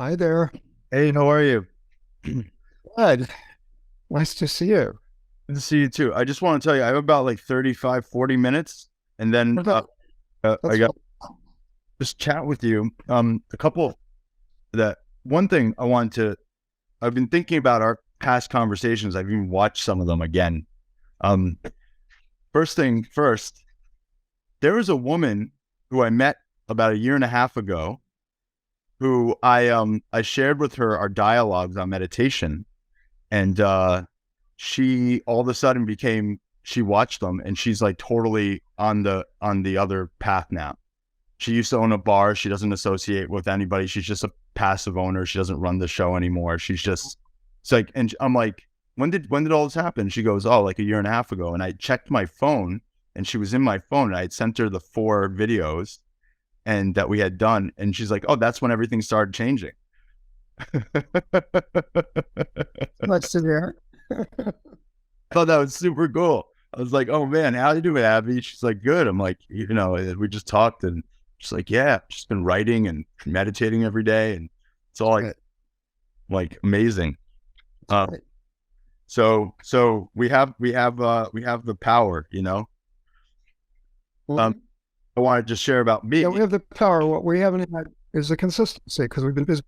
Hi there. Hey, how are you? Good. Nice to see you. Good to see you too. I just want to tell you, I have about like 35, 40 minutes, and then What about- I That's got just chat with you. A couple that one thing I wanted to, I've been thinking about our past conversations. I've even watched some of them again. Um, First thing first, there was a woman who I met about a year and a half ago who I shared with her our dialogues on meditation, and she all of a sudden became she watched them and she's like totally on the other path now. She used to own a bar. She doesn't associate with anybody. She's just a passive owner. She doesn't run the show anymore. It's like, and I'm like, when did all this happen? She goes, oh, like a year and a half ago. And I checked my phone and she was in my phone and I had sent her the 4 videos and that we had done. And she's like, oh, that's when everything started changing. nice to hear. I thought that was super cool. I was like, oh man, how you doing, Abby? She's like, good. I'm like, we just talked and she's like, yeah, just been writing and meditating every day. And it's all like amazing. Uh, Right. so we have the power. Um, Mhm. I want to just share about Yeah, me. we have the power. What we haven't had is the consistency because we've been busy.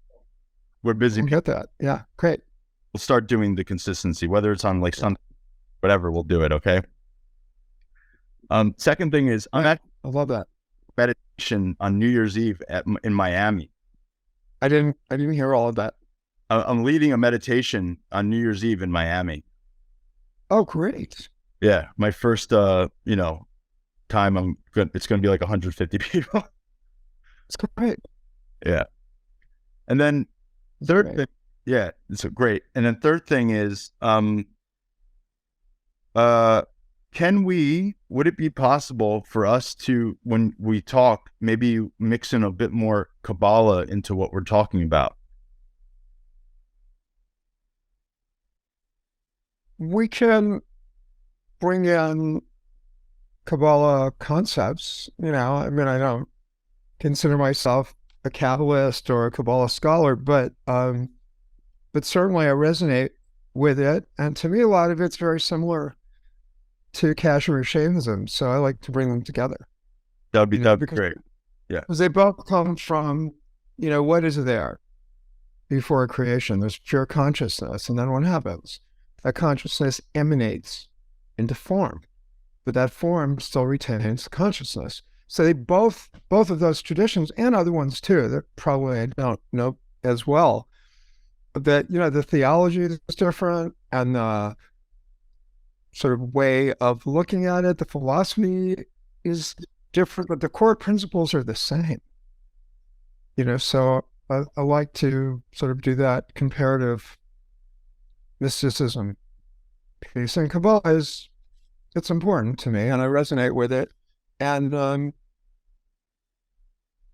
We're busy We'll people. get that. Yeah, great. We'll start doing the consistency, whether it's on like Yeah. Sunday, whatever, we'll do it. Okay. Second thing is I'm Right. at I love that. meditation on New Year's Eve in Miami. I didn't hear all of that. I'm leading a meditation on New Year's Eve in Miami. Oh, great. Yeah, my first time. It's going to be like 150 people. It's great. Yeah, and then It's third great. thing, yeah, it's a great. And then third thing is, uh, would it be possible for us to, when we talk, maybe mix in a bit more Kabbalah into what we're talking about? We can bring in Kabbalah concepts. I mean, I don't consider myself a Kabbalist or a Kabbalah scholar, but certainly I resonate with it. And to me, a lot of it's very similar to Kashmir Shaivism. So I like to bring them together, That'd be because great. Yeah, they both come from, what is there before creation? There's pure consciousness. And then what happens? That consciousness emanates into form, but that form still retains consciousness. So both of those traditions and other ones too, that probably I don't know as well, that the theology is different and the sort of way of looking at it, the philosophy is different, but the core principles are the same. So I like to sort of do that comparative mysticism piece. And Kabbalah it's important to me, and I resonate with it. And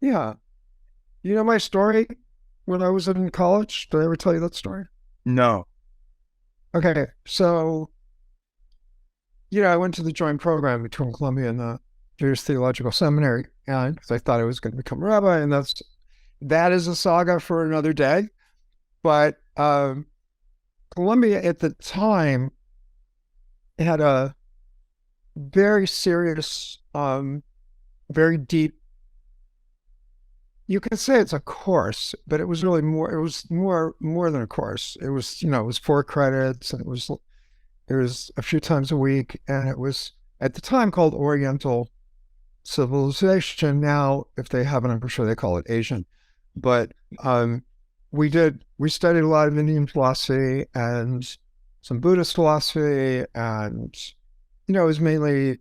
yeah, my story when I was in college. Did I ever tell you that story? no, Okay, so I went to the joint program between Columbia and the Jewish Theological Seminary, and 'cause I thought I was going to become a rabbi, and that is a saga for another day. But Columbia at the time had a very serious, very deep. You can say it's a course, but it was really more. It was more than a course. It was it was 4 credits, and it was a few times a week, and it was at the time called Oriental Civilization. Now, if they haven't, I'm sure they call it Asian. But we studied a lot of Indian philosophy and some Buddhist philosophy, and it was mainly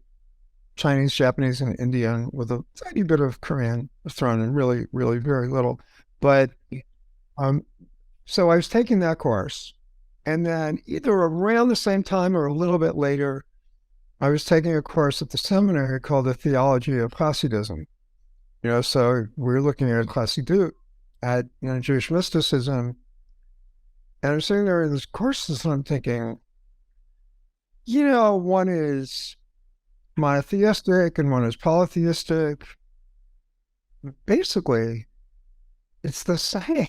Chinese, Japanese, and Indian with a tiny bit of Korean thrown in, really, really very little. But um, so I was taking that course, and then either around the same time or a little bit later, I was taking a course at the seminary called the Theology of Hasidism. So we're looking at Chassidut, at Jewish mysticism, and I'm sitting there in these courses, and I'm thinking, one is monotheistic and one is polytheistic. Basically, it's the same.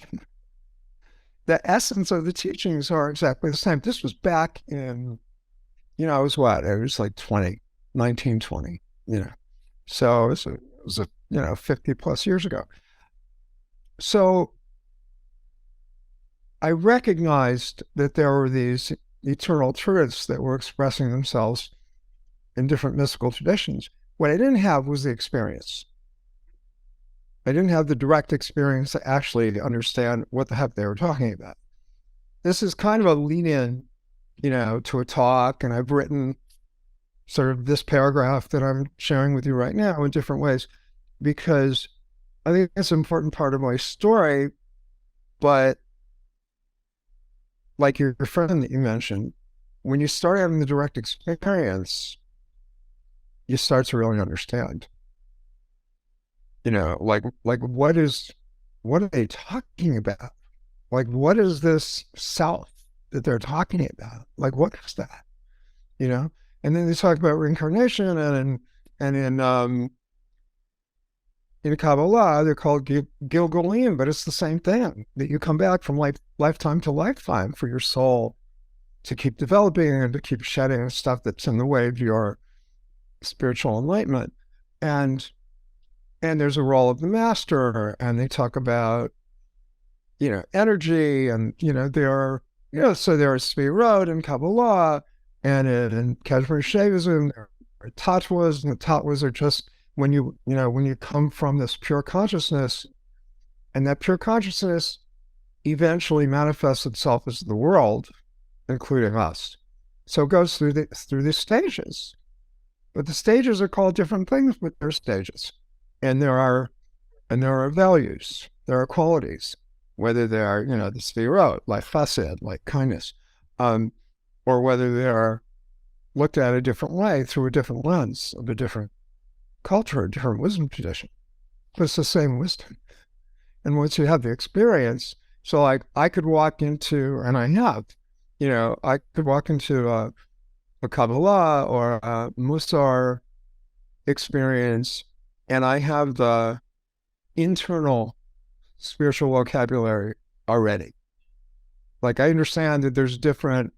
the essence of the teachings are exactly the same. This was back in, I was what? I was like 20, 19, 20, So it was 50 plus years ago. So I recognized that there were these eternal truths that were expressing themselves in different mystical traditions. What I didn't have was the experience. I didn't have the direct experience to actually understand what the heck they were talking about. This is kind of a lead in, to a talk, and I've written sort of this paragraph that I'm sharing with you right now in different ways, because I think it's an important part of my story. But like your friend that you mentioned, when you start having the direct experience, you start to really understand. Like what are they talking about? Like, what is this self that they're talking about? Like, what is that? And then they talk about reincarnation, and in Kabbalah they're called Gilgulim, but it's the same thing, that you come back from lifetime to lifetime for your soul to keep developing and to keep shedding stuff that's in the way of your spiritual enlightenment. And there's a role of the master, and they talk about, energy, and, there are, so there are Sefirot in Kabbalah, and in Kashmir Shaivism, there are Tattvas, and the Tattvas are just when you come from this pure consciousness, and that pure consciousness eventually manifests itself as the world, including us. So it goes through these stages. But the stages are called different things, but they're stages. And there are values, there are qualities, whether they are, the Sefirot, like chesed, like kindness, or whether they are looked at a different way through a different lens of a different culture, a different wisdom tradition. But it's the same wisdom. And once you have the experience, so like I could walk into, and I have, I could walk into a Kabbalah or a Musar experience, and I have the internal spiritual vocabulary already. Like, I understand that there's different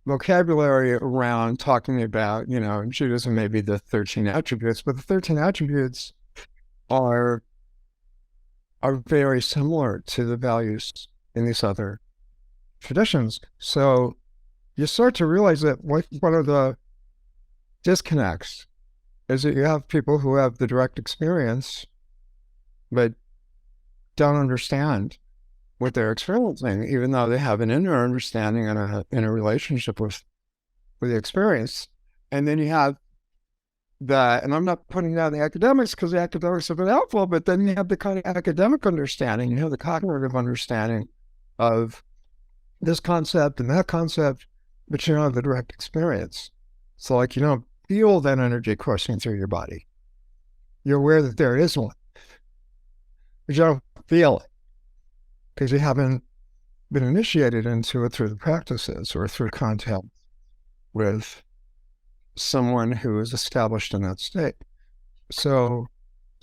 vocabulary around talking about, in Judaism, maybe the 13 attributes, but the 13 attributes are very similar to the values in these other traditions. So you start to realize that what are the disconnects is that you have people who have the direct experience, but don't understand what they're experiencing, even though they have an inner understanding and in a relationship with the experience. And then you have that, and I'm not putting down the academics, because the academics have been helpful, but then you have the kind of academic understanding, the cognitive understanding of this concept and that concept, but you don't have the direct experience. So like, you don't feel that energy coursing through your body. You're aware that there is one, but you don't feel it because you haven't been initiated into it through the practices or through contact with someone who is established in that state. So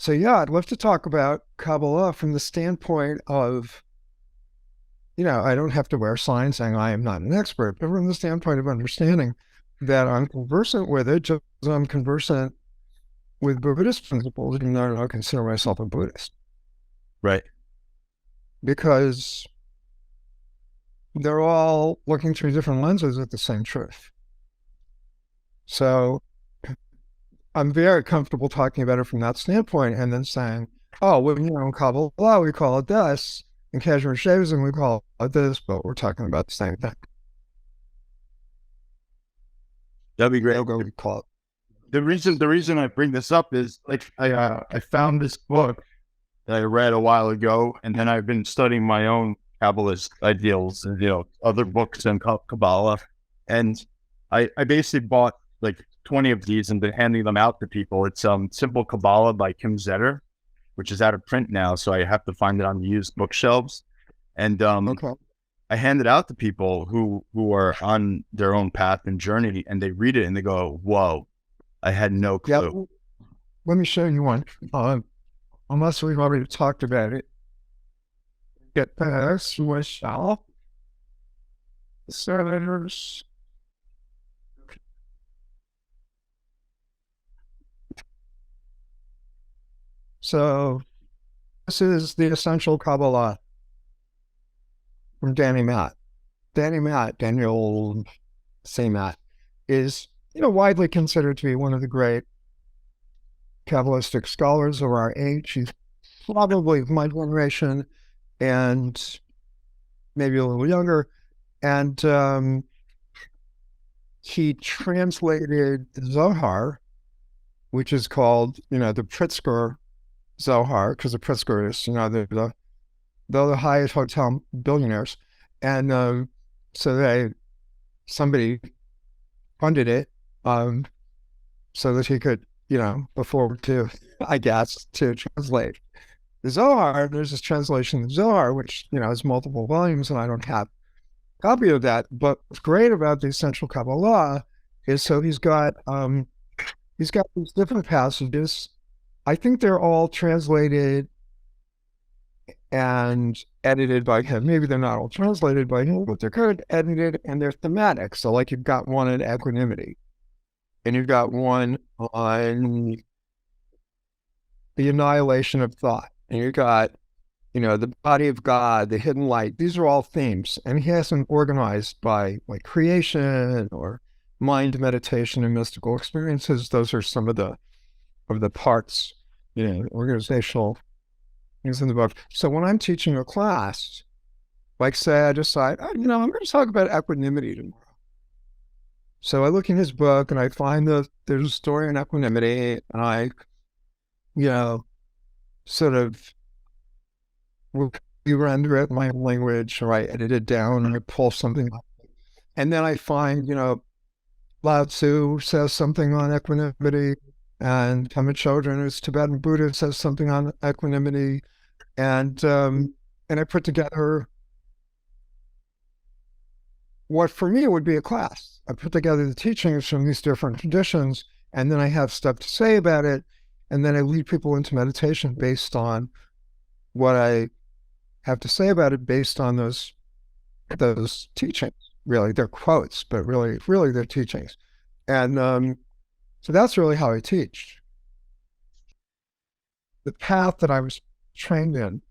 yeah, I'd love to talk about Kabbalah from the standpoint of, I don't have to wear signs saying I am not an expert, but from the standpoint of understanding that I'm conversant with it, just as I'm conversant with Buddhist principles, even though I don't consider myself a Buddhist. Right. Because they're all looking through different lenses at the same truth. So I'm very comfortable talking about it from that standpoint, and then saying, oh, well, in Kabbalah, we call it this. In Kashmir Shaivism, we call it this, but we're talking about the same thing. That'd be great. We call it. The reason I bring this up is, like, I found this book that I read a while ago, and then I've been studying my own Kabbalist ideals and, other books in Kabbalah. And I basically bought like 20 of these and been handing them out to people. It's Simple Kabbalah by Kim Zetter, which is out of print now, so I have to find it on used bookshelves. And Okay. I hand it out to people who are on their own path and journey, and they read it and they go, whoa, I had no clue. Yeah, let me show you one. Unless we've already talked about it. get this myself. Senators. So this is the essential Kabbalah from Danny Matt. Daniel say Matt, is, widely considered to be one of the great Kabbalistic scholars of our age. He's probably of my generation and maybe a little younger. And he translated the Zohar, which is called, the Pritzker Zohar, because the Pritzkers, they're the highest hotel billionaires. And so somebody funded it so that he could, afford to, I guess, to translate the Zohar. There's this translation of the Zohar, which, has multiple volumes, and I don't have a copy of that. But what's great about the Essential Kabbalah is so he's got these different passages. I think they're all translated and edited by him. Maybe they're not all translated by him, but they're kind of edited and they're thematic. So like you've got one on equanimity and you've got one on the annihilation of thought. And you've got, the body of God, the hidden light. These are all themes. And he has them organized by like creation or mind meditation and mystical experiences. Those are some of the parts, organizational things in the book. So when I'm teaching a class, like say I decide, I'm going to talk about equanimity tomorrow. So I look in his book and I find that there's a story on equanimity, and I, sort of render it in my language, or I edit it down and I pull something up. And then I find, Lao Tzu says something on equanimity, and Pema Chodron, who's Tibetan Buddha, says something on equanimity, and I put together what for me would be a class. I put together the teachings from these different traditions, and then I have stuff to say about it, and then I lead people into meditation based on what I have to say about it, based on those teachings. Really, they're quotes, but really they're teachings, and so that's really how I teach. The path that I was trained in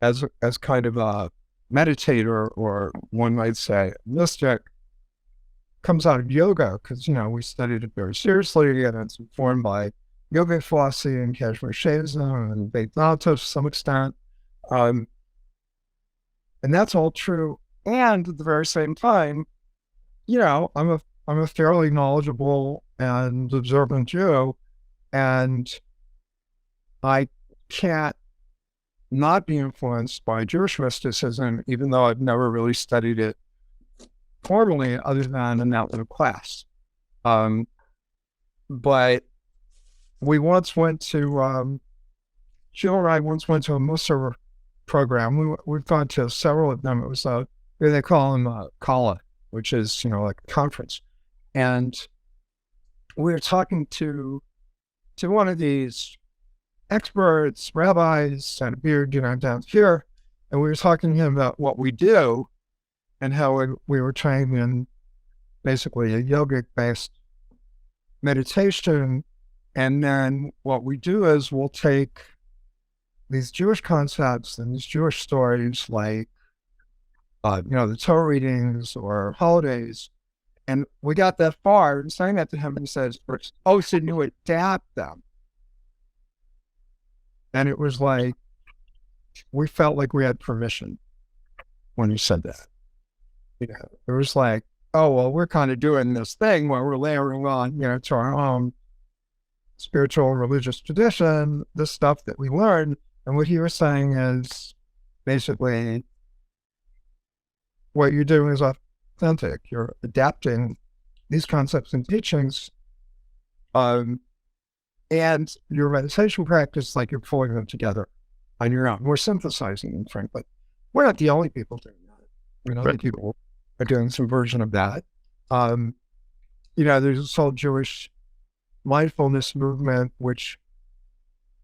as kind of a meditator, or one might say mystic, comes out of yoga, because we studied it very seriously, and it's informed by yoga philosophy and Kashmir Shaivism and Vedanta to some extent, and that's all true. And at the very same time, I'm a fairly knowledgeable and observant Jew, and I can't not be influenced by Jewish mysticism, even though I've never really studied it formally other than in that little class. But we once went to, Jill and I once went to a Musar program. We've gone to several of them. It was they call them Kala, which is, like a conference. And we were talking to one of these experts, rabbis, and a beard, down here. And we were talking to him about what we do and how we were trained in basically a yogic-based meditation. And then what we do is we'll take these Jewish concepts and these Jewish stories, like, the Torah readings or holidays. And we got that far and saying that to him, and he says, "Oh, so you adapt them." And it was like, we felt like we had permission when he said that. It was like, oh, well, we're kind of doing this thing where we're layering on, to our own spiritual religious tradition, the stuff that we learned. And what he was saying is basically, what you're doing is authentic. You're adapting these concepts and teachings, and your meditation practice, like you're pulling them together on your own. We're synthesizing them, frankly. We're not the only people doing that. Other people are doing some version of that. There's this whole Jewish mindfulness movement, which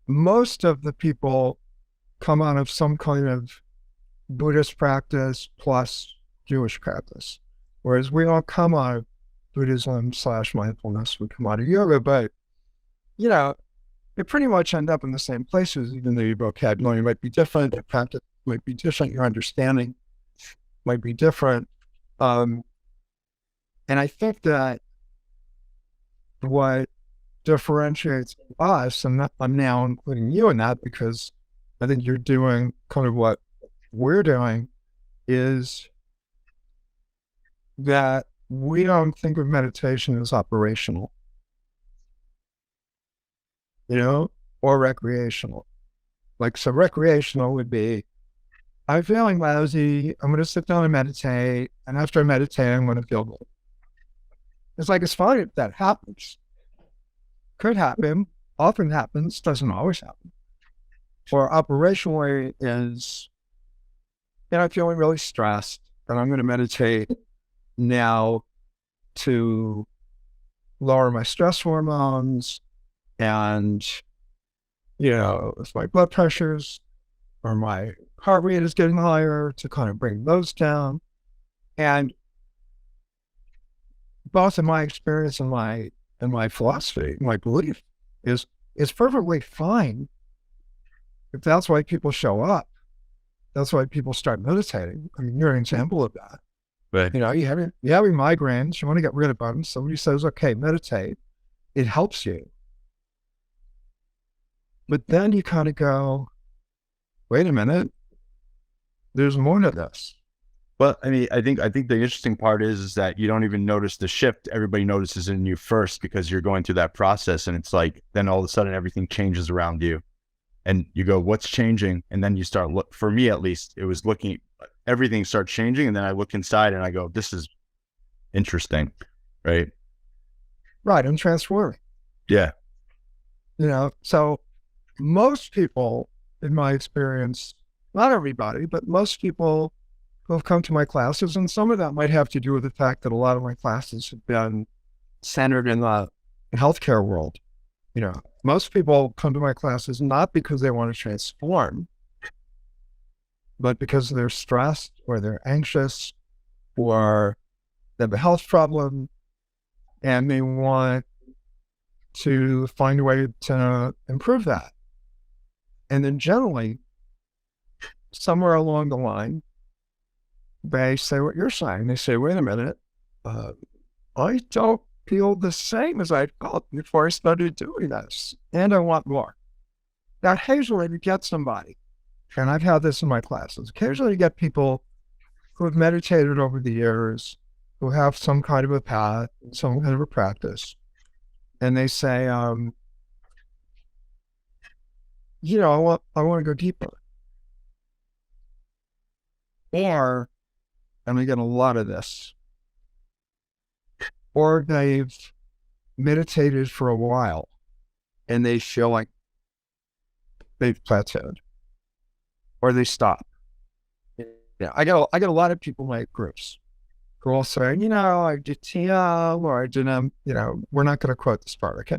most of the people come out of some kind of Buddhist practice plus Jewish practice. Whereas we all come out of Buddhism / mindfulness, we come out of yoga, but you know, they pretty much end up in the same places, even though your vocabulary might be different, your practice might be different, your understanding might be different. And I think that what differentiates us, and I'm now including you in that because I think you're doing kind of what we're doing, is that we don't think of meditation as operational, or recreational. Like, so recreational would be, I'm feeling lousy, I'm going to sit down and meditate, and after I meditate, I'm going to feel good. It's like, it's fine if that happens. Could happen, often happens, doesn't always happen. Or operationally is, feeling really stressed, and I'm going to meditate now to lower my stress hormones, and, if my blood pressures or my heart rate is getting higher, to kind of bring those down. And both in my experience and my philosophy, my belief is perfectly fine if that's why people show up. That's why people start meditating. I mean, you're an example of that. Right. You have your migraines, you want to get rid of them. Somebody says, okay, meditate. It helps you. But then you kind of go, wait a minute, there's more to this. Well, I mean, I think the interesting part is that you don't even notice the shift. Everybody notices in you first because you're going through that process, and it's like, then all of a sudden everything changes around you, and you go, what's changing? And then you start for me, at least, it was everything starts changing. And then I look inside and I go, this is interesting. Right. Right. I'm transforming. Yeah. So most people, in my experience, not everybody, but most people who have come to my classes, and some of that might have to do with the fact that a lot of my classes have been centered in the healthcare world. Most people come to my classes not because they want to transform, but because they're stressed or they're anxious or they have a health problem and they want to find a way to improve that. And then generally, somewhere along the line, they say what you're saying. They say, wait a minute, I don't feel the same as I felt before I started doing this, and I want more. Now, occasionally you get somebody, and I've had this in my classes, occasionally you get people who have meditated over the years, who have some kind of a path, some kind of a practice, and they say, I want to go deeper. Or, and we get a lot of this, or they've meditated for a while and they feel like they've plateaued, or they stop. Yeah, I get a lot of people in my groups who will say, I did TM, or I did, we're not going to quote this part, okay?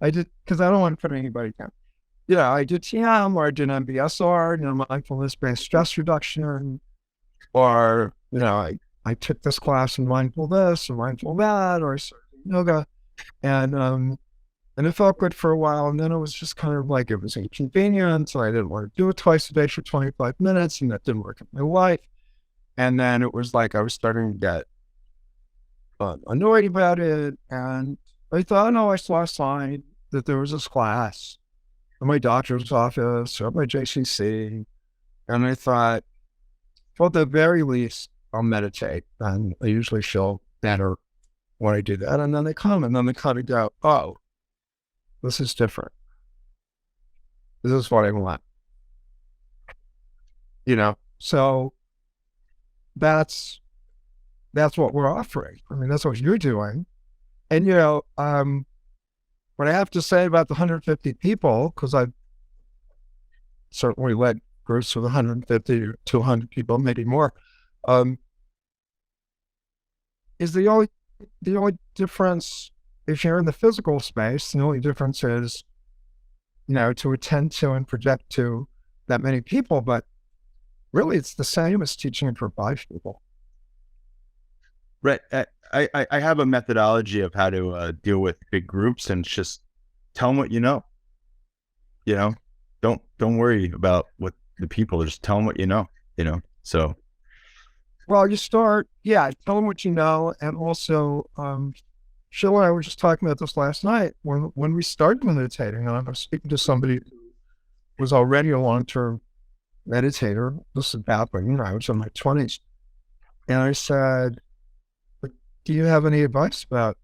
I did, because I don't want to put anybody down. I did TM, or I did MBSR, mindfulness-based stress reduction, or, I took this class in mindful this or mindful that, or yoga, and it felt good for a while. And then it was just kind of like, it was inconvenient. So I didn't want to do it twice a day for 25 minutes, and that didn't work with my wife. And then it was like, I was starting to get annoyed about it. And I thought, I saw a sign that there was this class in my doctor's office or at my JCC. And I thought, well, at the very least, I'll meditate, and I usually feel better when I do that. And then they come, and then they kind of go, oh, this is different. This is what I want. So that's what we're offering. I mean, that's what you're doing. And, what I have to say about the 150 people, because I've certainly led groups with 150 to 200 people, maybe more, is the only difference, if you're in the physical space, the only difference is, to attend to and project to that many people. But really, it's the same as teaching it for 5 people. Right. I have a methodology of how to deal with big groups, and it's just tell them what you know. You know, don't worry about what the people. Just tell them what you know. You know. So Well, you start, yeah, tell them what you know. And also, Sheldon and I were just talking about this last night when we started meditating. And I was speaking to somebody who was already a long-term meditator. This is about when, I was in my 20s. And I said, do you have any advice about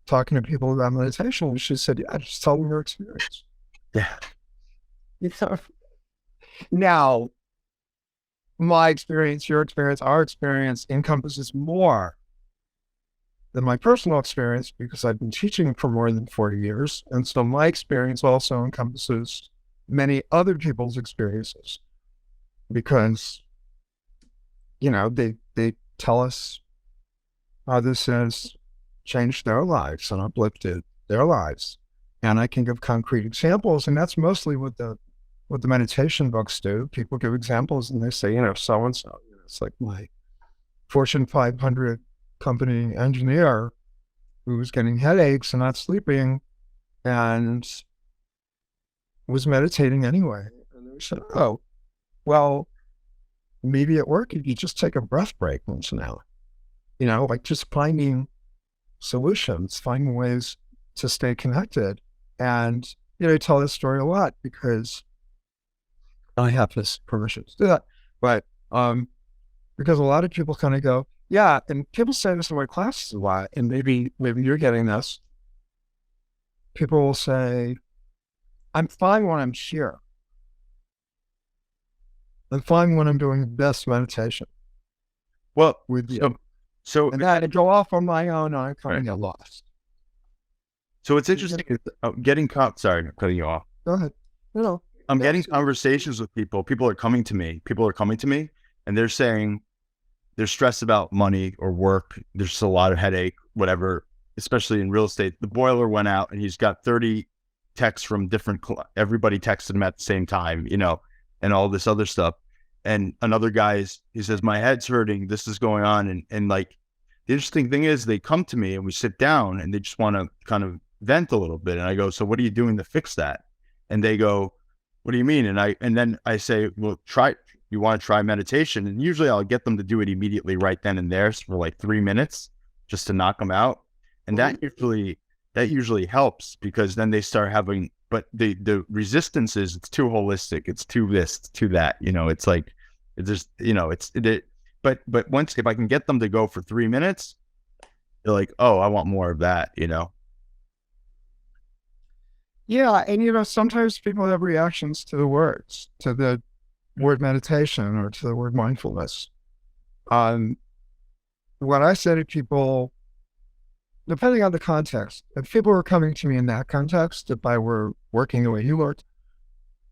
talking to people about meditation? And she said, yeah, just tell them your experience. yeah, Now, my experience, your experience, our experience encompasses more than my personal experience because I've been teaching for more than 40 years. And so my experience also encompasses many other people's experiences because, they tell us how this has changed their lives and uplifted their lives. And I can give concrete examples. And that's mostly what the meditation books do. People give examples and they say, so-and-so, it's like my Fortune 500 company engineer who was getting headaches and not sleeping and was meditating anyway. And they said, oh, well, maybe at work, if you just take a breath break once in an hour, like just finding solutions, finding ways to stay connected. And, I tell this story a lot because I have this permission to do that. But because a lot of people kind of go, yeah, and people say this in my classes a lot, and maybe you're getting this. People will say, I'm fine when I'm here. I'm fine when I'm doing the best meditation well, with you. So And then I go off on my own and I kind of get lost. So it's interesting. Getting caught. Sorry, I'm cutting you off. Go ahead. I'm getting conversations with people. People are coming to me, and they're saying they're stressed about money or work. There's just a lot of headache, whatever, especially in real estate. The boiler went out and he's got 30 texts from everybody texted him at the same time, and all this other stuff. And another he says, my head's hurting. This is going on. And like, the interesting thing is they come to me and we sit down and they just want to kind of vent a little bit. And I go, so what are you doing to fix that? And they go, what do you mean? And then I say, well, you want to try meditation? And usually I'll get them to do it immediately right then and there for like 3 minutes just to knock them out. And that usually helps because then they start having, but the resistance is it's too holistic. It's too this, too that, it's like, it's just, but once, if I can get them to go for 3 minutes, they're like, oh, I want more of that, Yeah. And, sometimes people have reactions to the words, to the word meditation or to the word mindfulness. What I say to people, depending on the context, if people were coming to me in that context, if I were working the way you worked,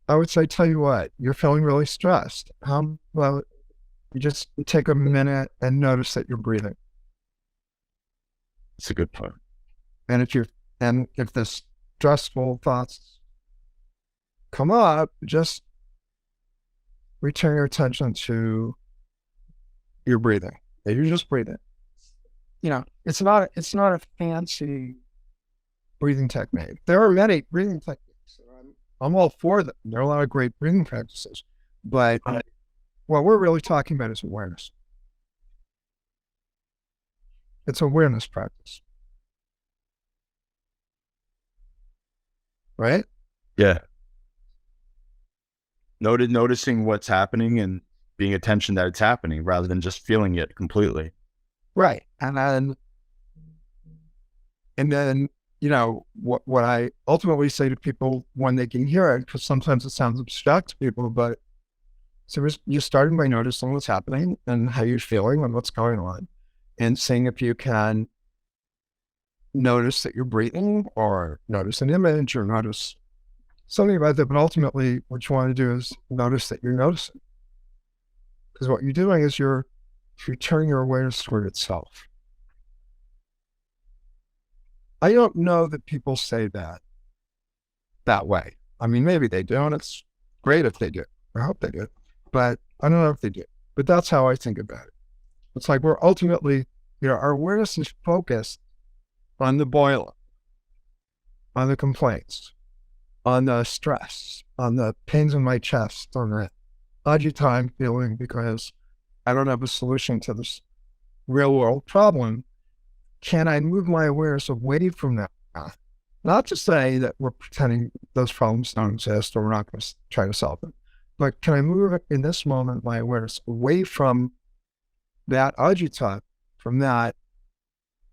I would say, tell you what, you're feeling really stressed. How about you just take a minute and notice that you're breathing? It's a good point. And if the stressful thoughts come up, just return your attention to your breathing. You're just breathing. It's not a fancy breathing technique. There are many breathing techniques. I'm all for them. There are a lot of great breathing practices, but what we're really talking about is awareness. It's awareness practice, right? Yeah. Noticing what's happening and being attention that it's happening rather than just feeling it completely. Right. And then, what I ultimately say to people when they can hear it, because sometimes it sounds abstract to people, but so you're starting by noticing what's happening and how you're feeling and what's going on, and seeing if you can notice that you're breathing or notice an image or notice something about that. But ultimately, what you want to do is notice that you're noticing. Because what you're doing is you're turning your awareness toward itself. I don't know that people say that way. I mean, maybe they do, and it's great if they do. I hope they do. but I don't know if they do. But that's how I think about it. It's like we're ultimately, our awareness is focused on the boiler, on the complaints, on the stress, on the pains in my chest, on the agita feeling because I don't have a solution to this real world problem. Can I move my awareness away from that? Not to say that we're pretending those problems don't exist or we're not going to try to solve them, but can I move in this moment my awareness away from that agita, from that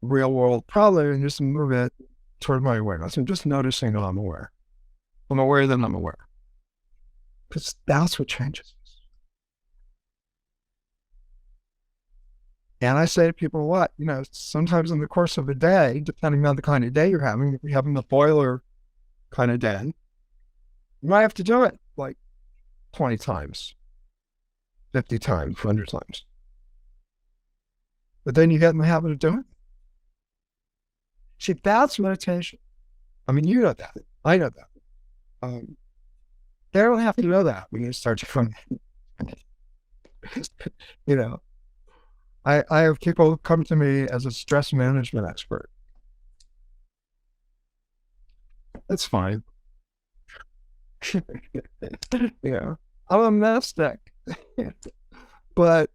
real world problem, and just move it toward my awareness? I'm just noticing that I'm aware. I'm aware that I'm aware. Because that's what changes. And I say to people, what, sometimes in the course of a day, depending on the kind of day you're having, if you're having a boiler kind of day, you might have to do it like 20 times, 50 times, 100 times. But then you get in the habit of doing it. See, that's meditation. I mean, you know that. I know that. They don't have to know that when you start to I have people come to me as a stress management expert. That's fine. I'm a mystic. But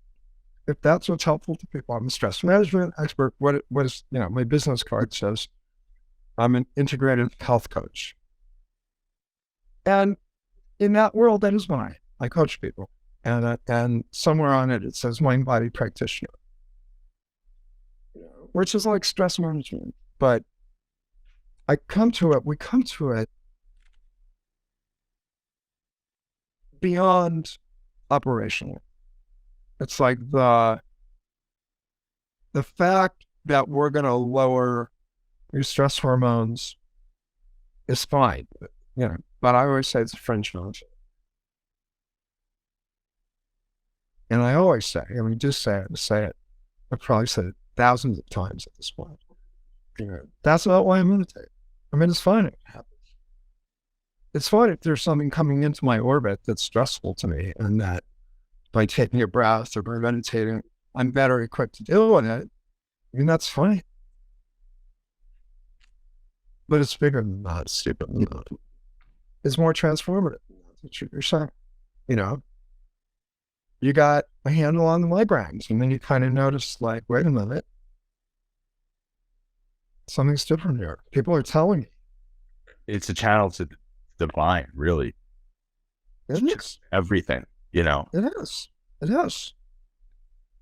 if that's what's helpful to people, I'm a stress management expert. What is, my business card says I'm an integrative health coach. And in that world, that is mine. I coach people. And somewhere on it, it says mind body practitioner, which is like stress management. But we come to it beyond operational. It's like the fact that we're going to lower your stress hormones is fine, but I always say it's a fringe notion. And I always say, just say it. I've probably said it thousands of times at this point. That's not why I meditate. It's fine if it happens. It's fine if there's something coming into my orbit that's stressful to me, and that by taking a breath or by meditating, I'm better equipped to deal with it. That's fine. But it's bigger than that. It's stupid. It's more transformative. That's what you're saying. You got a handle on the migraines, and then you kind of notice, like, wait a minute, something's different here. People are telling me. It's a channel to the divine, really. It is. Everything, It is. It is.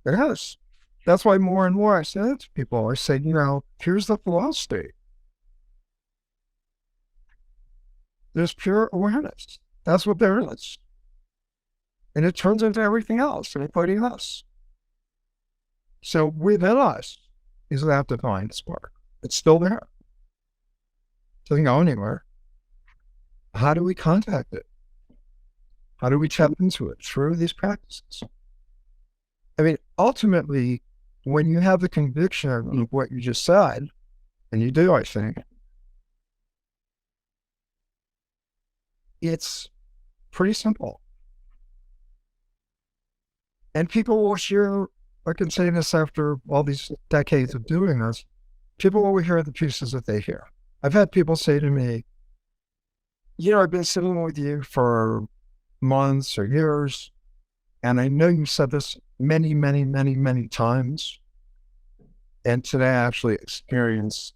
It is. That's why more and more I say that to people. I say, here's the philosophy. There's pure awareness. That's what there is. And it turns into everything else, including us. So within us is that divine spark. It's still there. It doesn't go anywhere. How do we contact it? How do we tap into it? Through these practices. Ultimately, when you have the conviction of what you just said, and you do, I think, it's pretty simple. And people will hear, I can say this after all these decades of doing this, people will hear the pieces that they hear. I've had people say to me, I've been sitting with you for months or years, and I know you said this many, many, many, many times. And today I actually experienced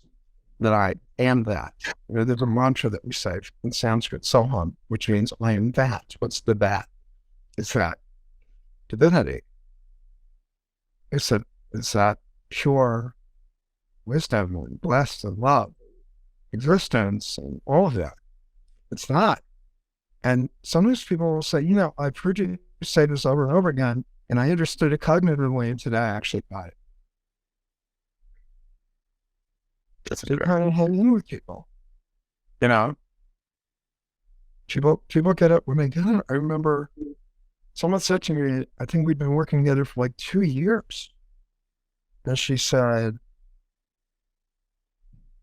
that I am that. There's a mantra that we say in Sanskrit, Soham, which means I am that. What's the that? It's that divinity. It's that pure wisdom and blessed and love, existence and all of that. It's not. And sometimes people will say, I've heard you say this over and over again, and I understood it cognitively, and today I actually got it. That's to kind of hang in with people. People get it when they get it. I remember someone said to me, I think we'd been working together for like 2 years. And she said,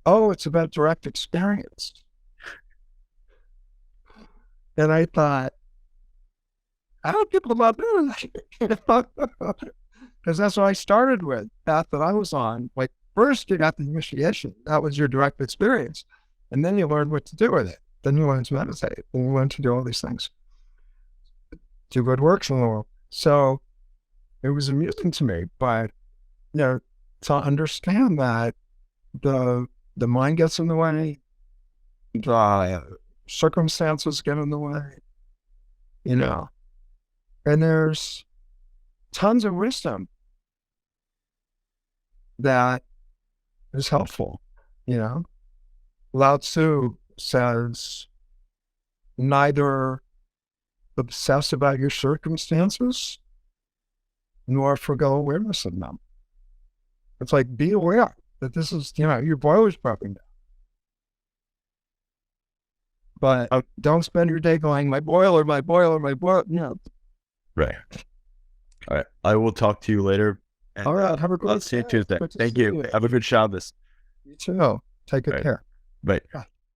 oh, it's about direct experience. And I thought, I don't people about doing that. Because that's what I started with, path that I was on. Like, first you got the initiation. That was your direct experience. And then you learned what to do with it. Then you learned to meditate. Then you learned to do all these things. Do good works in the world. So it was amusing to me, but to understand that the mind gets in the way, the circumstances get in the way, and there's tons of wisdom that is helpful. Lao Tzu says, neither obsess about your circumstances nor forgo awareness of them. It's like, be aware that this is, your boiler's broken down. But don't spend your day going, my boiler. No. Right. All right. I will talk to you later. All right. Have a good I'll see you Tuesday. Thank you. Have a good Shabbos. You too. Take good care. Bye. Bye.